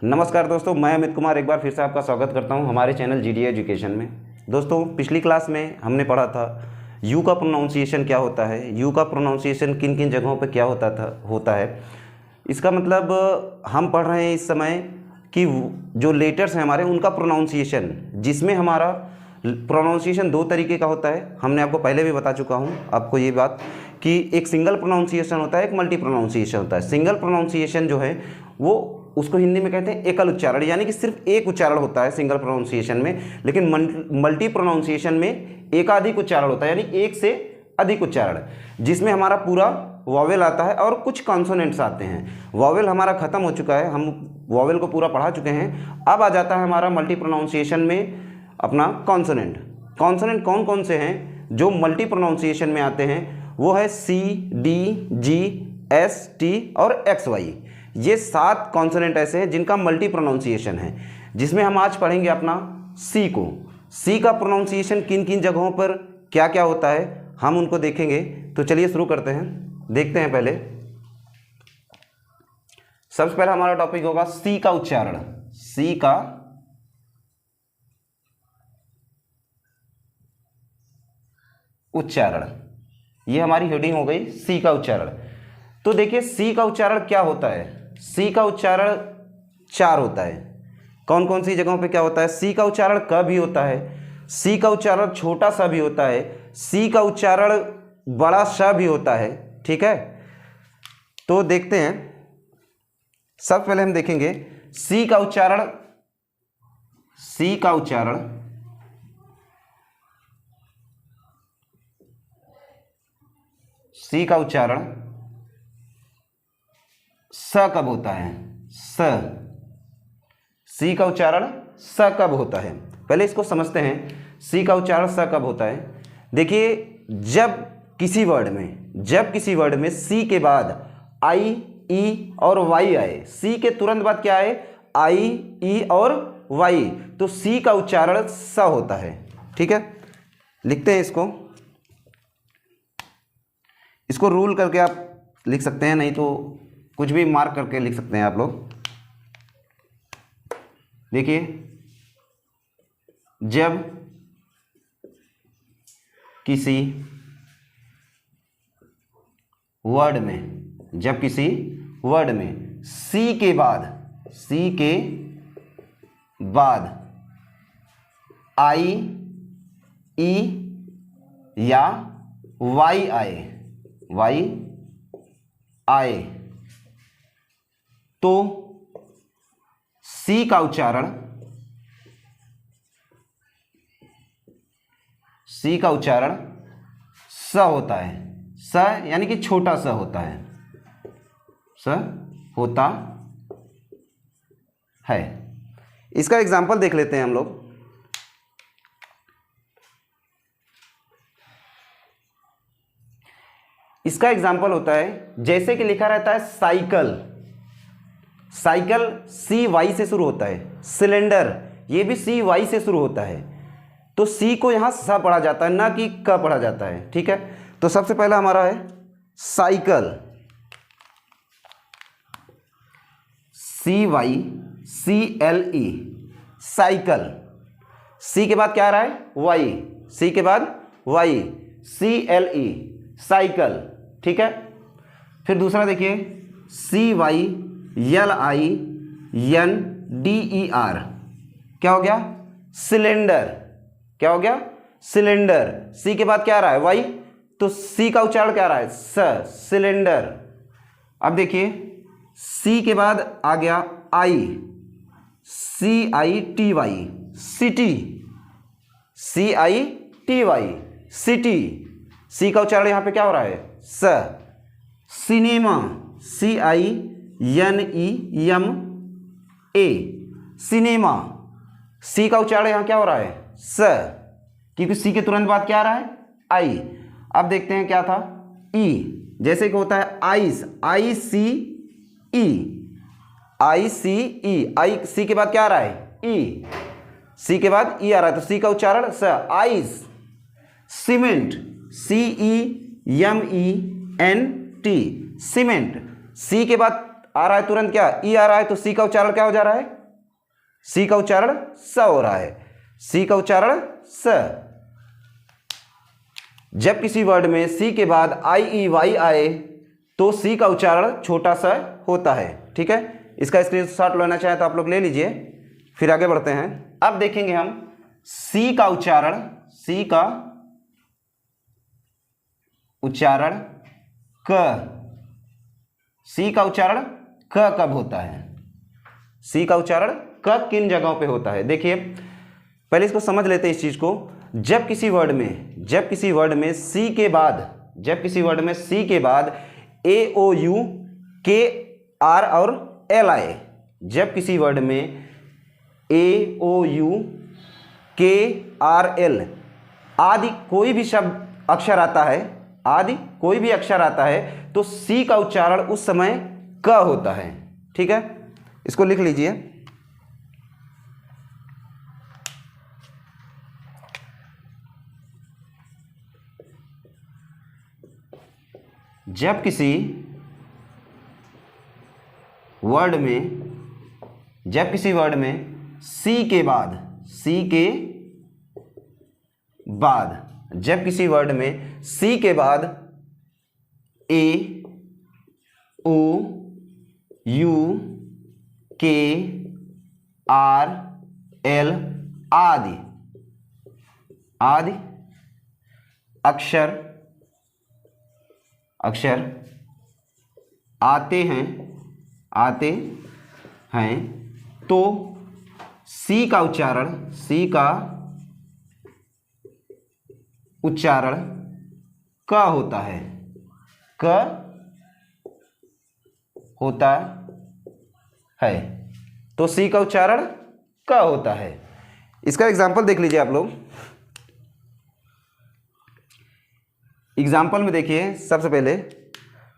नमस्कार दोस्तों, मैं अमित कुमार एक बार फिर से आपका स्वागत करता हूं हमारे चैनल जीडी एजुकेशन में। दोस्तों, पिछली क्लास में हमने पढ़ा था यू का प्रोनाउंसिएशन क्या होता है, यू का प्रोनाउंसिएशन किन किन जगहों पर क्या होता है। इसका मतलब हम पढ़ रहे हैं इस समय कि जो लेटर्स हैं हमारे उनका प्रोनाउंसिएशन, जिसमें हमारा प्रोनाउंसिएशन दो तरीके का होता है। हमने आपको पहले भी बता चुका हूँ आपको ये बात कि एक सिंगल प्रोनाउंसिएशन होता है, एक मल्टी प्रोनाउंसिएशन होता है। सिंगल प्रोनाउंसिएशन जो है वो उसको हिंदी में कहते हैं एकल उच्चारण, यानी कि सिर्फ एक उच्चारण होता है सिंगल प्रोनाउंसिएशन में। लेकिन मल्टी प्रोनाउंसिएशन में एकाधिक उच्चारण होता है, यानी एक से अधिक उच्चारण, जिसमें हमारा पूरा वॉवेल आता है और कुछ कॉन्सोनेंट्स आते हैं। वॉवेल हमारा खत्म हो चुका है, हम वॉवेल को पूरा पढ़ा चुके हैं। अब आ जाता है हमारा मल्टी प्रोनाउंसिएशन में अपना कॉन्सोनेंट। कॉन्सोनेंट कौन कौन से हैं जो मल्टी प्रोनाउंसिएशन में आते हैं? वो है सी, डी, जी, एस, टी और एक्स, वाई। ये 7 कॉन्सोनेंट ऐसे हैं जिनका मल्टी प्रोनाउंसिएशन है, जिसमें हम आज पढ़ेंगे अपना सी को। सी का प्रोनाउंसिएशन किन किन जगहों पर क्या क्या होता है हम उनको देखेंगे। तो चलिए शुरू करते हैं, देखते हैं। पहले सबसे पहला हमारा टॉपिक होगा सी का उच्चारण। सी का उच्चारण, ये हमारी हेडिंग हो गई सी का उच्चारण। तो देखिए सी का उच्चारण क्या होता है। सी का उच्चारण 4 होता है। कौन कौन सी जगहों पे क्या होता है? सी का उच्चारण क भी होता है, सी का उच्चारण छोटा सा भी होता है, सी का उच्चारण बड़ा सा भी होता है। ठीक है, तो देखते हैं। सबसे पहले हम देखेंगे सी का उच्चारण। सी का उच्चारण सी का उच्चारण स कब होता है? स। सी का उच्चारण स कब होता है, पहले इसको समझते हैं। सी का उच्चारण स कब होता है? देखिए, जब किसी वर्ड में सी के बाद आई, ई और वाई आए, सी के तुरंत बाद क्या आए? आई, ई और वाई, तो सी का उच्चारण स होता है। ठीक है, लिखते हैं इसको रूल करके आप लिख सकते हैं, नहीं तो कुछ भी मार्क करके लिख सकते हैं आप लोग। देखिए, जब किसी वर्ड में सी के बाद आई, ई या वाई आए, तो सी का उच्चारण स होता है। स यानी कि छोटा सा होता है, स होता है। इसका एग्जाम्पल देख लेते हैं हम लोग। इसका एग्जाम्पल होता है, जैसे कि लिखा रहता है साइकिल सी वाई से शुरू होता है। सिलेंडर, ये भी सी वाई से शुरू होता है, तो सी को यहां स पढ़ा जाता है, ना कि क पढ़ा जाता है। ठीक है, तो सबसे पहला हमारा है cycle, C Y C L E, cycle. C के बाद क्या आ रहा है? वाई, सी के बाद Y, C L E, cycle. ठीक है, फिर दूसरा देखिए C Y L I N D E R, क्या हो गया? सिलेंडर। क्या हो गया? सिलेंडर। सी के बाद क्या आ रहा है? वाई, तो सी का उच्चारण क्या आ रहा है? स, सिलेंडर। अब देखिए सी के बाद आ गया I, C I T Y, city, C I T Y, city. C का उच्चारण यहां पे क्या हो रहा है? स। Cinema, C I N E M A, cinema. C का उच्चारण यहां क्या हो रहा है? स, क्योंकि सी के तुरंत बाद क्या आ रहा है? आई। अब देखते हैं क्या था? ई, जैसे कि होता है आइस, आई सी ई, आई सी ई, आई, सी के बाद क्या आ रहा है? ई, सी के बाद ई आ रहा है, तो सी का उच्चारण स, ice. Cement, C E M E N T, cement. C के बाद आ रहा है तुरंत क्या, ई आ रहा है, तो सी का उच्चारण क्या हो जा रहा है, सी का उच्चारण स हो रहा है, सी का उच्चारण स। जब किसी वर्ड में सी के बाद आई ई वाई आए तो सी का उच्चारण छोटा सा होता है। ठीक है, इसका स्क्रीनशॉट लेना चाहे तो आप लोग ले लीजिए, फिर आगे बढ़ते हैं। अब देखेंगे हम सी का उच्चारण, सी का उच्चारण क, सी का उच्चारण क कब होता है, सी का उच्चारण क किन जगहों पे होता है। देखिए पहले इसको समझ लेते हैं इस चीज को। जब किसी वर्ड में सी के बाद, जब किसी वर्ड में सी के बाद ए ओ यू के आर और एल आए, जब किसी वर्ड में ए ओ यू के आर एल आदि कोई भी शब्द अक्षर आता है, आदि कोई भी अक्षर आता है तो सी का उच्चारण उस समय क होता है। ठीक है, इसको लिख लीजिए। जब किसी वर्ड में सी के बाद, जब किसी वर्ड में सी के बाद ए ओ यू के आर एल आदि अक्षर आते हैं तो सी का उच्चारण क होता है, तो सी का उच्चारण क होता है। इसका एग्जाम्पल देख लीजिए आप लोग। एग्जाम्पल में देखिए, सबसे पहले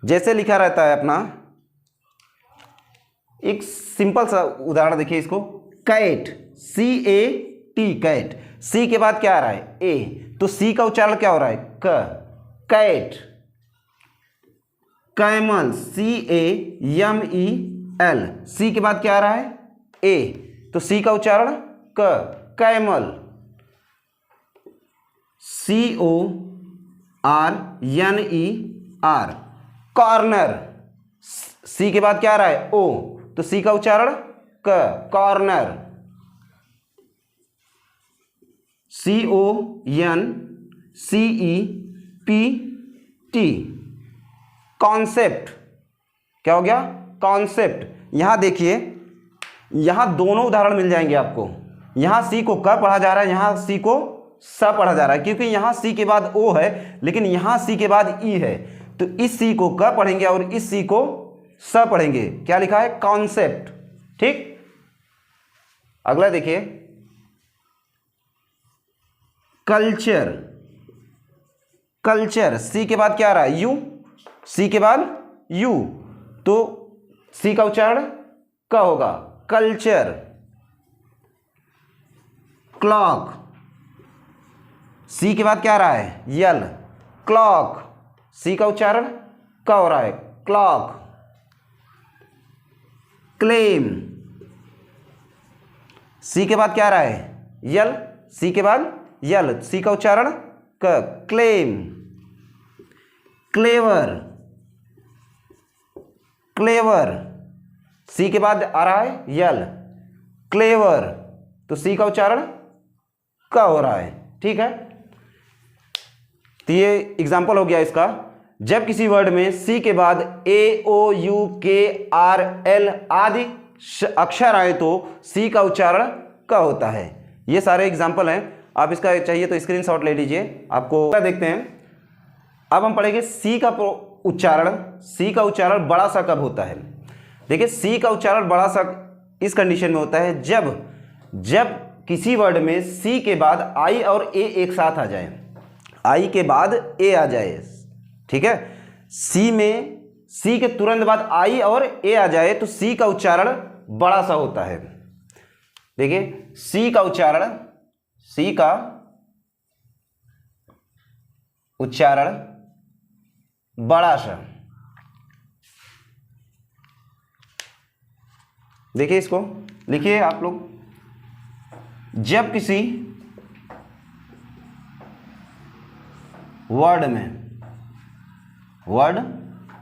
जैसे लिखा रहता है अपना, एक सिंपल सा उदाहरण देखिए इसको, cat, C A T, cat, C के बाद क्या आ रहा है, ए, तो सी का उच्चारण क्या हो रहा है, क, cat. Camel, C A M E L, C के बाद क्या आ रहा है, ए, तो सी का उच्चारण क, camel. C O R N E R, corner, C के बाद क्या आ रहा है, ओ, तो सी का उच्चारण क, corner. C O N C E P T, concept, क्या हो गया, कॉन्सेप्ट। यहां देखिए, यहां दोनों उदाहरण मिल जाएंगे आपको। यहां सी को क पढ़ा जा रहा है, यहां सी को स पढ़ा जा रहा है, क्योंकि यहां सी के बाद ओ है लेकिन यहां सी के बाद ई है, तो इस सी को क पढ़ेंगे और इस सी को स पढ़ेंगे। क्या लिखा है, कॉन्सेप्ट। ठीक, अगला देखिए, कल्चर, कल्चर, सी के बाद क्या आ रहा है, यू, सी के बाद यू, तो सी का उच्चारण क होगा, कल्चर। क्लॉक, सी के बाद क्या आ रहा है, यल, क्लॉक, सी का उच्चारण क हो रहा है, क्लॉक। क्लेम, सी के बाद क्या आ रहा है, यल, सी के बाद यल, सी का उच्चारण क, क्लेम। क्लेवर, क्लेवर, सी के बाद आ रहा है यल, क्लेवर, तो सी का उच्चारण क हो रहा है। ठीक है, तो ये एग्जाम्पल हो गया इसका। जब किसी वर्ड में सी के बाद ए ओ यू के आर एल आदि अक्षर आए तो सी का उच्चारण क होता है। ये सारे एग्जाम्पल हैं, आप इसका चाहिए तो स्क्रीनशॉट ले लीजिए। आपको देखते हैं, अब हम पढ़ेंगे सी का उच्चारण। सी का उच्चारण बड़ा सा कब होता है। देखिए, सी का उच्चारण बड़ा सा इस कंडीशन में होता है जब किसी वर्ड में सी के बाद आई और ए एक साथ आ जाए, आई के बाद ए आ जाए। ठीक है, सी में सी के तुरंत बाद आई और ए आ जाए तो सी का उच्चारण बड़ा सा होता है। देखिए, सी का उच्चारण बड़ा सा, देखिए इसको लिखिए आप लोग, जब किसी वर्ड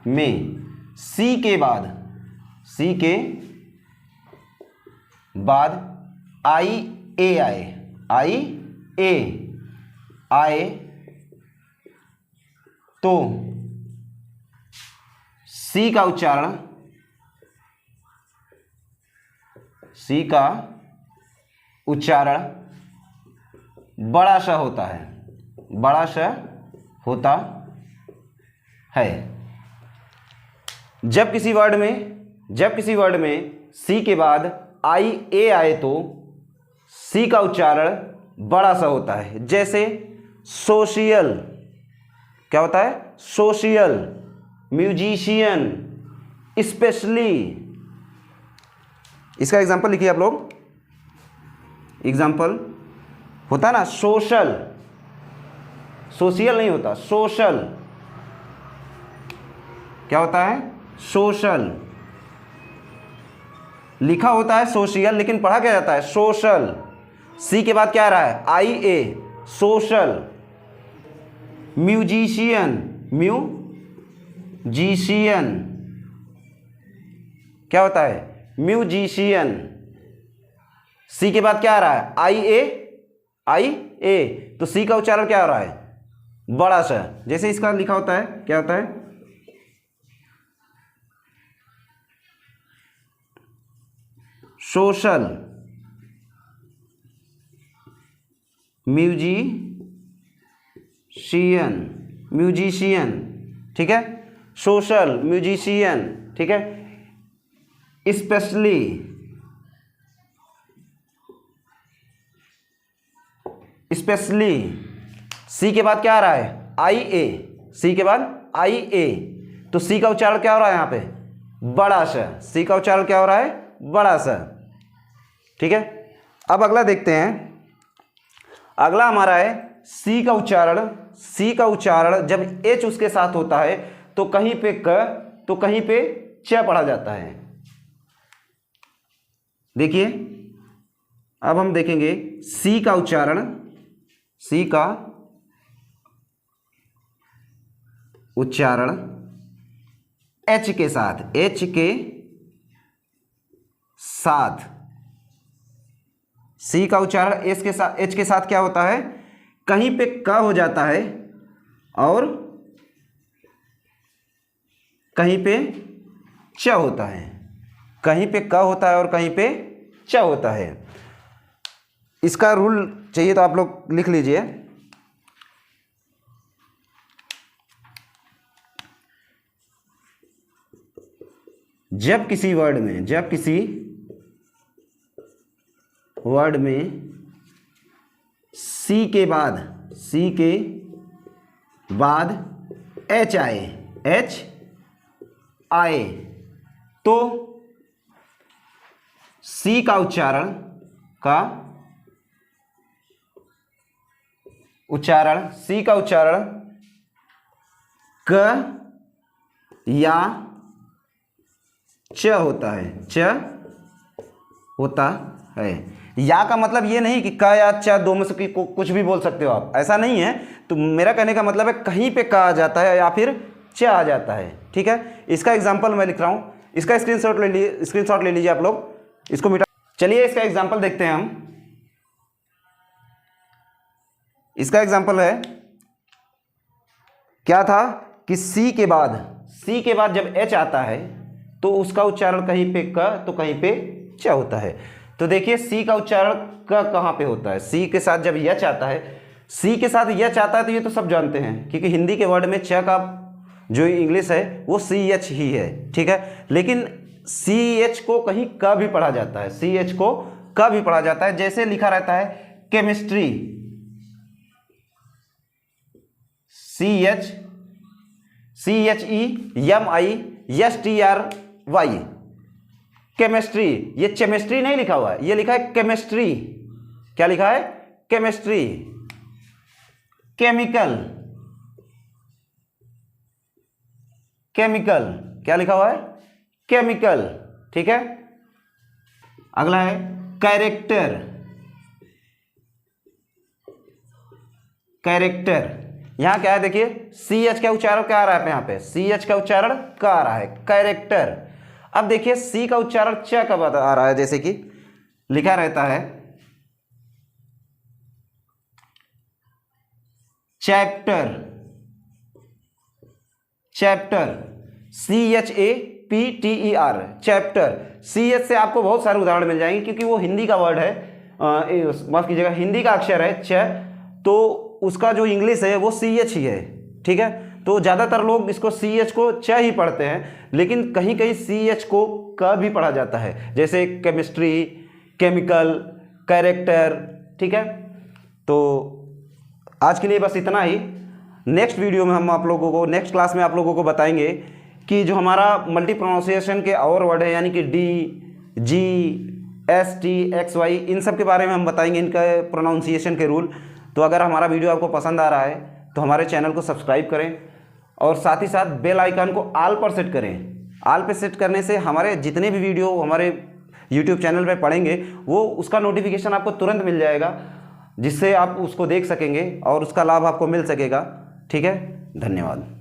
में सी के बाद आई ए आए तो सी का उच्चारण बड़ा श होता है। जब किसी वर्ड में सी के बाद आई ए आए तो सी का उच्चारण बड़ा सा होता है। जैसे सोशियल, क्या होता है? Social, musician, specially. इसका एग्जांपल लिखिए आप लोग। एग्जांपल होता है ना सोशल, सोशियल नहीं होता, सोशल। क्या होता है? सोशल। लिखा होता है सोशियल, लेकिन पढ़ा क्या जाता है? सोशल। सी के बाद क्या आ रहा है? आई ए, सोशल। म्यूजिशियन, क्या होता है? म्यूजिशियन। सी के बाद क्या आ रहा है? आई ए, तो सी का उच्चारण क्या हो रहा है? बड़ा सा। जैसे इसका लिखा होता है, क्या होता है? सोशल, म्यूजिशियन, ठीक है? सोशल, म्यूजिशियन, ठीक है? स्पेशली, सी के बाद क्या आ रहा है? आई ए। सी के बाद आई ए, तो सी का उच्चारण क्या हो रहा है यहाँ पे? बड़ा सा। सी का उच्चारण क्या हो रहा है? बड़ा सा, ठीक है? अब अगला देखते हैं। अगला हमारा है सी का उच्चारण जब एच उसके साथ होता है तो कहीं पे क तो कहीं पे च पढ़ा जाता है। देखिए अब हम देखेंगे सी का उच्चारण एच के साथ, सी का उच्चारण एच के साथ क्या होता है? कहीं पे क हो जाता है और कहीं पे च होता है। कहीं पे क होता है और कहीं पे च होता है। इसका रूल चाहिए तो आप लोग लिख लीजिए। जब किसी वर्ड में सी के बाद एच आए तो सी का उच्चारण क या च होता है। या का मतलब ये नहीं कि क या च दो में से कुछ भी बोल सकते हो आप, ऐसा नहीं है। तो मेरा कहने का मतलब है कहीं पे क आ जाता है या फिर च आ जाता है, ठीक है? इसका एग्जांपल मैं लिख रहा हूं, इसका स्क्रीनशॉट ले लीजिए आप लोग, इसको मिटा। चलिए इसका एग्जांपल देखते हैं हम। इसका एग्जांपल है, क्या था कि सी के बाद जब एच आता है तो उसका उच्चारण कहीं पे क तो कहीं पे च होता है। तो देखिए सी का उच्चारण क कहाँ पे होता है? सी के साथ जब यच आता है, तो ये तो सब जानते हैं क्योंकि हिंदी के वर्ड में च का जो इंग्लिश है वो सी एच ही है, ठीक है? लेकिन सी एच को कहीं क भी पढ़ा जाता है, जैसे लिखा रहता है केमिस्ट्री, CHEMISTRY, केमिस्ट्री। ये केमिस्ट्री नहीं लिखा हुआ है, ये लिखा है केमिस्ट्री। क्या लिखा है? केमिस्ट्री। केमिकल, क्या लिखा हुआ है? केमिकल, ठीक है? अगला है कैरेक्टर, कैरेक्टर। यहाँ क्या है देखिए, सी एच का उच्चारण क्या आ रहा है यहाँ पे, सी एच का उच्चारण क्या आ रहा है, कैरेक्टर। अब देखिए सी का उच्चारण च कब आ रहा है, जैसे कि लिखा रहता है chapter, chapter, CHAPTER, chapter. CH से आपको बहुत सारे उदाहरण मिल जाएंगे क्योंकि वो हिंदी का वर्ड है, माफ कीजिएगा हिंदी का अक्षर है च, तो उसका जो इंग्लिश है वो CH ही है, ठीक है। तो ज़्यादातर लोग इसको CH को च ही पढ़ते हैं, लेकिन कहीं कहीं CH को क भी पढ़ा जाता है, जैसे केमिस्ट्री, केमिकल, कैरेक्टर, ठीक है। तो आज के लिए बस इतना ही। नेक्स्ट वीडियो में हम आप लोगों को, नेक्स्ट क्लास में आप लोगों को बताएंगे कि जो हमारा मल्टी प्रोनाउंसिएशन के और वर्ड है, यानी कि D, G, S, T, X, Y, इन सब के बारे में हम बताएंगे, इनका प्रोनाउंसिएशन के रूल। तो अगर हमारा वीडियो आपको पसंद आ रहा है तो हमारे चैनल को सब्सक्राइब करें और साथ ही साथ बेल आइकन को ऑल पर सेट करें। ऑल पर सेट करने से हमारे जितने भी वीडियो हमारे यूट्यूब चैनल पे पड़ेंगे वो उसका नोटिफिकेशन आपको तुरंत मिल जाएगा, जिससे आप उसको देख सकेंगे और उसका लाभ आपको मिल सकेगा, ठीक है। धन्यवाद।